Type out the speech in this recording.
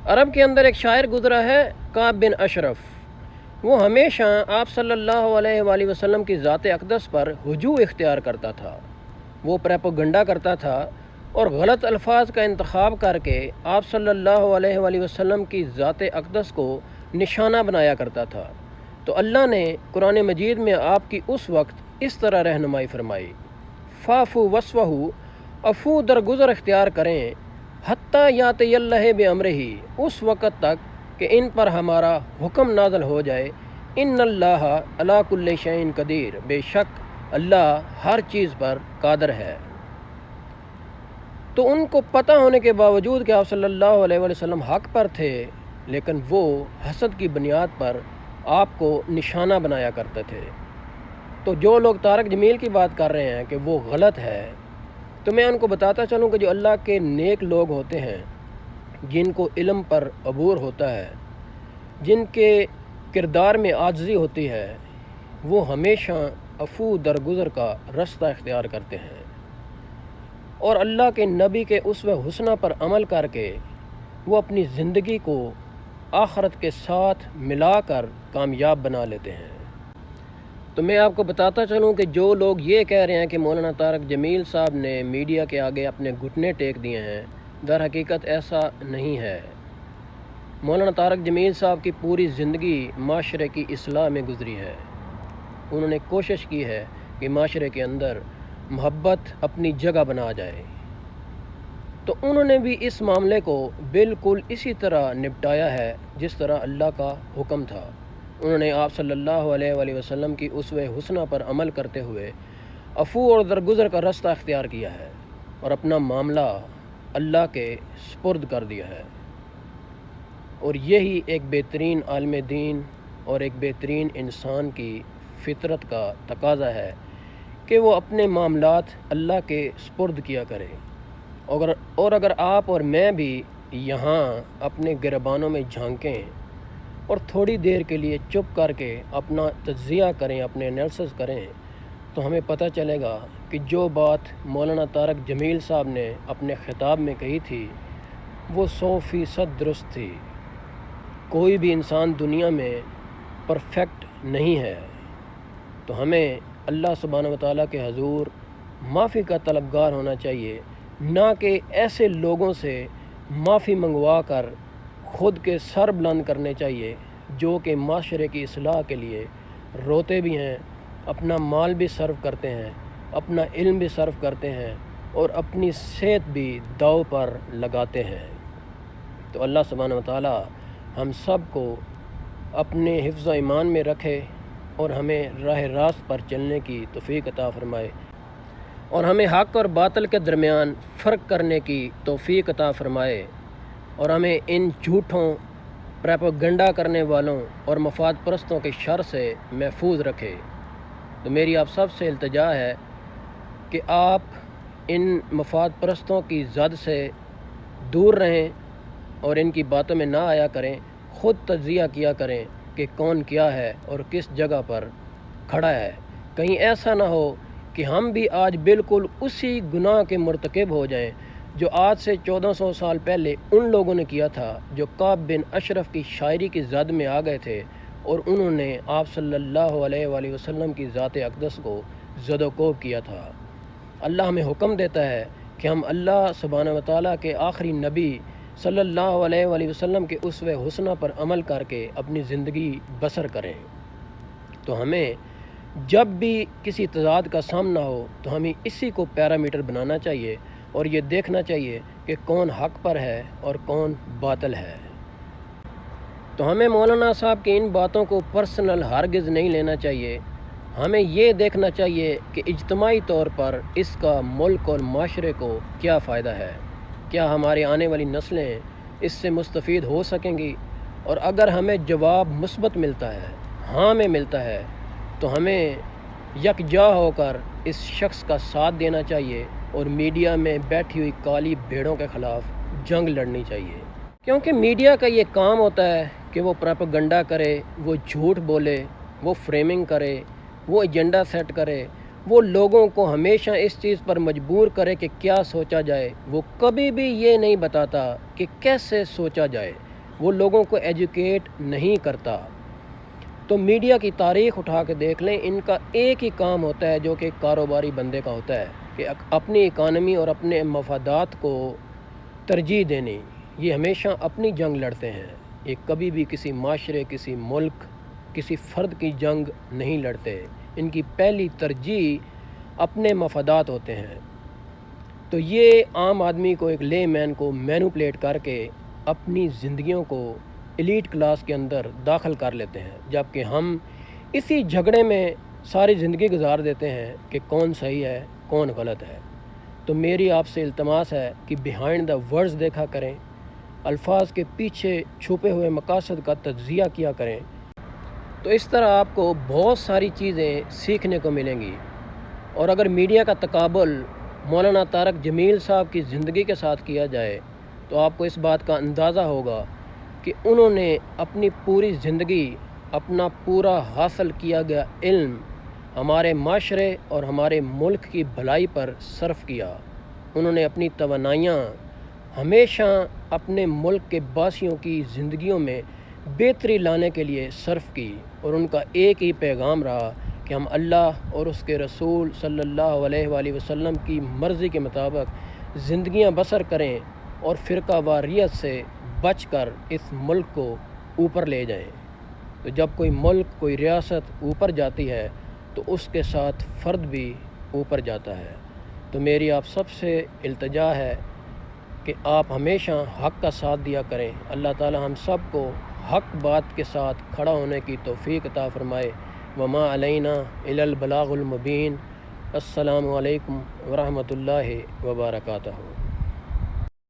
عرب کے اندر ایک شاعر گزرا ہے کعب بن اشرف، وہ ہمیشہ آپ صلی اللہ علیہ وآلہ وسلم کی ذات اقدس پر ہجوم اختیار کرتا تھا، وہ پروپیگنڈا کرتا تھا اور غلط الفاظ کا انتخاب کر کے آپ صلی اللہ علیہ وآلہ وسلم کی ذات اقدس کو نشانہ بنایا کرتا تھا۔ تو اللہ نے قرآن مجید میں آپ کی اس وقت اس طرح رہنمائی فرمائی، فافو وصفہو، عفو درگزر اختیار کریں، حتیٰ یاتی اللہ بامرہ، اس وقت تک کہ ان پر ہمارا حکم نازل ہو جائے، ان اللہ علی کل شیء قدیر، بے شک اللہ ہر چیز پر قادر ہے۔ تو ان کو پتہ ہونے کے باوجود کہ آپ صلی اللہ علیہ وسلم حق پر تھے، لیکن وہ حسد کی بنیاد پر آپ کو نشانہ بنایا کرتے تھے۔ تو جو لوگ طارق جمیل کی بات کر رہے ہیں کہ وہ غلط ہے، تو میں ان کو بتاتا چلوں کہ جو اللہ کے نیک لوگ ہوتے ہیں، جن کو علم پر عبور ہوتا ہے، جن کے کردار میں عاجزی ہوتی ہے، وہ ہمیشہ عفو درگزر کا رستہ اختیار کرتے ہیں اور اللہ کے نبی کے اسوہ حسنہ پر عمل کر کے وہ اپنی زندگی کو آخرت کے ساتھ ملا کر کامیاب بنا لیتے ہیں۔ تو میں آپ کو بتاتا چلوں کہ جو لوگ یہ کہہ رہے ہیں کہ مولانا طارق جمیل صاحب نے میڈیا کے آگے اپنے گھٹنے ٹیک دیے ہیں، در حقیقت ایسا نہیں ہے۔ مولانا طارق جمیل صاحب کی پوری زندگی معاشرے کی اصلاح میں گزری ہے۔ انہوں نے کوشش کی ہے کہ معاشرے کے اندر محبت اپنی جگہ بنا جائے، تو انہوں نے بھی اس معاملے کو بالکل اسی طرح نپٹایا ہے جس طرح اللہ کا حکم تھا۔ انہوں نے آپ صلی اللہ علیہ وآلہ وسلم کی اسوہ حسنہ پر عمل کرتے ہوئے عفو اور درگزر کا رستہ اختیار کیا ہے اور اپنا معاملہ اللہ کے سپرد کر دیا ہے۔ اور یہی ایک بہترین عالم دین اور ایک بہترین انسان کی فطرت کا تقاضا ہے کہ وہ اپنے معاملات اللہ کے سپرد کیا کرے۔ اور اگر آپ اور میں بھی یہاں اپنے گریبانوں میں جھانکیں اور تھوڑی دیر کے لیے چپ کر کے اپنا تجزیہ کریں، اپنے انالیسس کریں، تو ہمیں پتہ چلے گا کہ جو بات مولانا طارق جمیل صاحب نے اپنے خطاب میں کہی تھی وہ 100% درست تھی۔ کوئی بھی انسان دنیا میں پرفیکٹ نہیں ہے، تو ہمیں اللہ سبحانہ وتعالیٰ کے حضور معافی کا طلبگار ہونا چاہیے، نہ کہ ایسے لوگوں سے معافی منگوا کر خود کے سر بلند کرنے چاہیے جو کہ معاشرے کی اصلاح کے لیے روتے بھی ہیں، اپنا مال بھی صرف کرتے ہیں، اپنا علم بھی صرف کرتے ہیں اور اپنی صحت بھی داؤ پر لگاتے ہیں۔ تو اللہ سبحانہ وتعالیٰ ہم سب کو اپنے حفظ و ایمان میں رکھے اور ہمیں راہ راست پر چلنے کی توفیق عطا فرمائے، اور ہمیں حق اور باطل کے درمیان فرق کرنے کی توفیق عطا فرمائے، اور ہمیں ان جھوٹوں، پروپیگنڈا کرنے والوں اور مفاد پرستوں کے شر سے محفوظ رکھے۔ تو میری آپ سب سے التجا ہے کہ آپ ان مفاد پرستوں کی زد سے دور رہیں اور ان کی باتوں میں نہ آیا کریں، خود تجزیہ کیا کریں کہ کون کیا ہے اور کس جگہ پر کھڑا ہے۔ کہیں ایسا نہ ہو کہ ہم بھی آج بالکل اسی گناہ کے مرتکب ہو جائیں جو آج سے 1400 سال پہلے ان لوگوں نے کیا تھا جو کعب بن اشرف کی شاعری کی زد میں آ گئے تھے اور انہوں نے آپ صلی اللہ علیہ وآلہ وسلم کی ذات اقدس کو زد و کوب کیا تھا۔ اللہ ہمیں حکم دیتا ہے کہ ہم اللہ سبحانہ وتعالیٰ کے آخری نبی صلی اللہ علیہ وآلہ وسلم کے اسوہ حسنہ پر عمل کر کے اپنی زندگی بسر کریں۔ تو ہمیں جب بھی کسی تضاد کا سامنا ہو تو ہمیں اسی کو پیرامیٹر بنانا چاہیے اور یہ دیکھنا چاہیے کہ کون حق پر ہے اور کون باطل ہے۔ تو ہمیں مولانا صاحب کی ان باتوں کو پرسنل ہرگز نہیں لینا چاہیے۔ ہمیں یہ دیکھنا چاہیے کہ اجتماعی طور پر اس کا ملک اور معاشرے کو کیا فائدہ ہے، کیا ہماری آنے والی نسلیں اس سے مستفید ہو سکیں گی، اور اگر ہمیں جواب مثبت ملتا ہے، ہاں میں ملتا ہے، تو ہمیں یکجا ہو کر اس شخص کا ساتھ دینا چاہیے اور میڈیا میں بیٹھی ہوئی کالی بھیڑوں کے خلاف جنگ لڑنی چاہیے، کیونکہ میڈیا کا یہ کام ہوتا ہے کہ وہ پروپیگنڈا کرے، وہ جھوٹ بولے، وہ فریمنگ کرے، وہ ایجنڈا سیٹ کرے، وہ لوگوں کو ہمیشہ اس چیز پر مجبور کرے کہ کیا سوچا جائے۔ وہ کبھی بھی یہ نہیں بتاتا کہ کیسے سوچا جائے، وہ لوگوں کو ایجوکیٹ نہیں کرتا۔ تو میڈیا کی تاریخ اٹھا کے دیکھ لیں، ان کا ایک ہی کام ہوتا ہے جو کہ کاروباری بندے کا ہوتا ہے کہ اپنی اکانومی اور اپنے مفادات کو ترجیح دینی۔ یہ ہمیشہ اپنی جنگ لڑتے ہیں، یہ کبھی بھی کسی معاشرے، کسی ملک، کسی فرد کی جنگ نہیں لڑتے۔ ان کی پہلی ترجیح اپنے مفادات ہوتے ہیں۔ تو یہ عام آدمی کو، ایک لے مین کو مینوپلیٹ کر کے اپنی زندگیوں کو ایلیٹ کلاس کے اندر داخل کر لیتے ہیں، جبکہ ہم اسی جھگڑے میں ساری زندگی گزار دیتے ہیں کہ کون صحیح ہے کون غلط ہے۔ تو میری آپ سے التماس ہے کہ بیہائنڈ دا ورڈز دیکھا کریں، الفاظ کے پیچھے چھپے ہوئے مقاصد کا تجزیہ کیا کریں، تو اس طرح آپ کو بہت ساری چیزیں سیکھنے کو ملیں گی۔ اور اگر میڈیا کا تقابل مولانا طارق جمیل صاحب کی زندگی کے ساتھ کیا جائے تو آپ کو اس بات کا اندازہ ہوگا کہ انہوں نے اپنی پوری زندگی، اپنا پورا حاصل کیا گیا علم ہمارے معاشرے اور ہمارے ملک کی بھلائی پر صرف کیا۔ انہوں نے اپنی توانائیاں ہمیشہ اپنے ملک کے باسیوں کی زندگیوں میں بہتری لانے کے لیے صرف کی، اور ان کا ایک ہی پیغام رہا کہ ہم اللہ اور اس کے رسول صلی اللہ علیہ وآلہ وسلم کی مرضی کے مطابق زندگیاں بسر کریں اور فرقہ واریت سے بچ کر اس ملک کو اوپر لے جائیں۔ تو جب کوئی ملک، کوئی ریاست اوپر جاتی ہے تو اس کے ساتھ فرد بھی اوپر جاتا ہے۔ تو میری آپ سب سے التجا ہے کہ آپ ہمیشہ حق کا ساتھ دیا کریں۔ اللہ تعالی ہم سب کو حق بات کے ساتھ کھڑا ہونے کی توفیق عطا فرمائے۔ وما علینا الا البلاغ المبین۔ السلام علیکم ورحمۃ اللہ وبرکاتہ۔